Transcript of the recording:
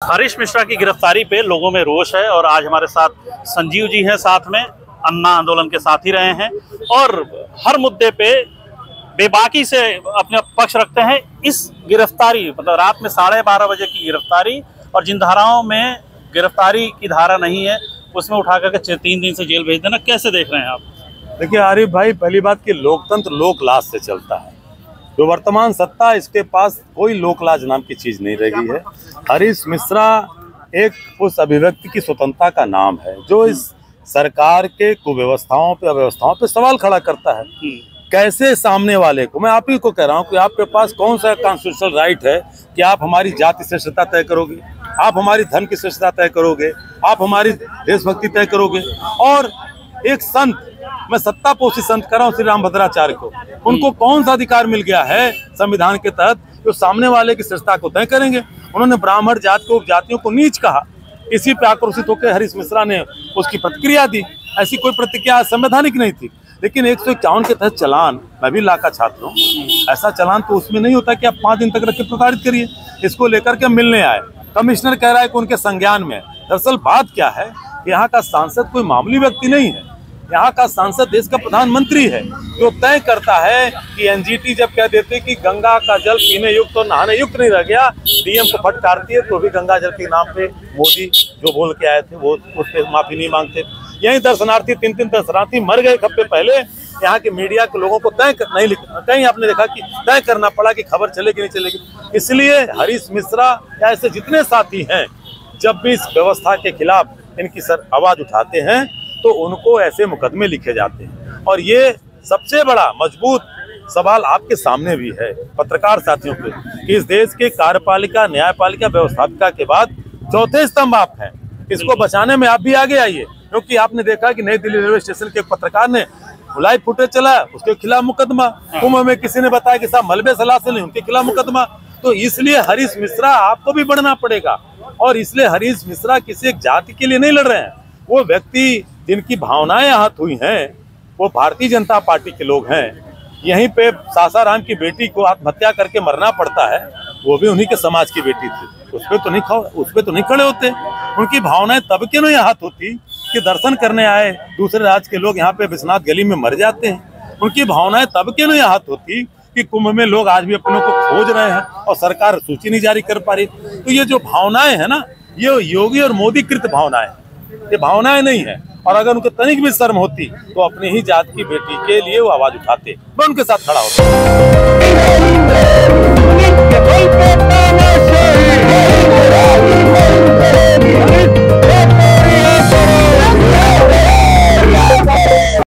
हरीश मिश्रा की गिरफ्तारी पे लोगों में रोष है और आज हमारे साथ संजीव जी हैं, साथ में अन्ना आंदोलन के साथ ही रहे हैं और हर मुद्दे पे बेबाकी से अपने पक्ष रखते हैं। इस गिरफ्तारी मतलब रात में 12:30 बजे की गिरफ्तारी और जिन धाराओं में गिरफ्तारी की धारा नहीं है उसमें उठा करके 3 दिन से जेल भेज देना, कैसे देख रहे हैं आप? देखिए आरिफ भाई, पहली बात कि लोकतंत्र लोकलाज से चलता है। जो वर्तमान सत्ता, इसके पास कोई लोकलाज नाम की चीज नहीं रह गई है। हरीश मिश्रा एक उस अभिव्यक्ति की स्वतंत्रता का नाम है जो इस सरकार के कुव्यवस्थाओं पे अव्यवस्थाओं पे सवाल खड़ा करता है। कैसे सामने वाले को, मैं आप ही को कह रहा हूँ कि आपके पास कौन सा कॉन्स्टिट्यूशनल राइट है कि आप हमारी जाति श्रेष्ठता तय करोगे, आप हमारी धर्म की श्रेष्ठता तय करोगे, आप हमारी देशभक्ति तय करोगे। और एक संत, मैं सत्तापोषी संत कर रहा हूँ श्री रामभद्राचार्य को, उनको कौन सा अधिकार मिल गया है संविधान के तहत जो सामने वाले की श्रेष्ठता को तय करेंगे? उन्होंने ब्राह्मण जात को, उपजातियों को नीच कहा। इसी पे आक्रोशित होकर हरीश मिश्रा ने उसकी प्रतिक्रिया दी। ऐसी कोई प्रतिक्रिया संवैधानिक नहीं थी, लेकिन 151 के तहत चलान, मैं भी ला का छात्र हूँ, ऐसा चलान तो उसमें नहीं होता कि आप 5 दिन तक रख के प्रताड़ित करिए। इसको लेकर के मिलने आए, कमिश्नर कह रहा है कि उनके संज्ञान में। दरअसल बात क्या है कि यहाँ का सांसद कोई मामूली व्यक्ति नहीं है। यहाँ का सांसद देश का प्रधानमंत्री है जो तय करता है कि एनजीटी जब कह देते कि गंगा का जल पीने युक्त और नहाने युक्त नहीं रह गया, डीएम को फटकारती है, तो भी गंगा जल के नाम पे मोदी जो बोल के आए थे वो उस पर माफी नहीं मांगते। यही दर्शनार्थी 3 दर्शनार्थी मर गए एक हफ्ते पहले। यहाँ के मीडिया के लोगों को कहीं आपने देखा कि तय करना पड़ा कि खबर चलेगी नहीं चलेगी। इसलिए हरीश मिश्रा या ऐसे जितने साथी हैं, जब भी इस व्यवस्था के खिलाफ इनकी आवाज उठाते हैं तो उनको ऐसे मुकदमे लिखे जाते हैं। और ये सबसे बड़ा मजबूत सवाल आपके सामने भी है पत्रकार साथियों पे कि इस देश के कार्यपालिका, न्यायपालिका, व्यवस्थापिका के बाद चौथे स्तंभ आप हैं। इसको बचाने में आप भी आगे आइए, क्योंकि आपने देखा कि नई दिल्ली रेलवे स्टेशन के एक पत्रकार ने लाइव फुटेज चला, उसके खिलाफ मुकदमा। कुंभ में किसी ने बताया कि साहब मलबे सलाह से नहीं, उनके खिलाफ मुकदमा। तो इसलिए हरीश मिश्रा आपको भी बढ़ना पड़ेगा। और इसलिए हरीश मिश्रा किसी एक जाति के लिए नहीं लड़ रहे हैं। वो व्यक्ति जिनकी भावनाएं आहत हुई हैं वो भारतीय जनता पार्टी के लोग हैं। यहीं पे सासाराम की बेटी को आत्महत्या करके मरना पड़ता है, वो भी उन्हीं के समाज की बेटी थी। उस पे तो नहीं खड़े होते। उनकी भावनाएं तब क्यों नहीं आहत होती कि दर्शन करने आए दूसरे राज्य के लोग यहाँ पे विश्वनाथ गली में मर जाते हैं? उनकी भावनाएं तब क्यों नहीं आहत होती कि कुंभ में लोग आज भी अपनों को खोज रहे हैं और सरकार सूची नहीं जारी कर पा रही? तो ये जो भावनाएं है ना, ये योगी और मोदी कृत भावनाएं, ये भावनाएं नहीं है। और अगर उनको तनिक भी शर्म होती तो अपनी ही जात की बेटी के लिए वो आवाज उठाते, मैं उनके साथ खड़ा होता।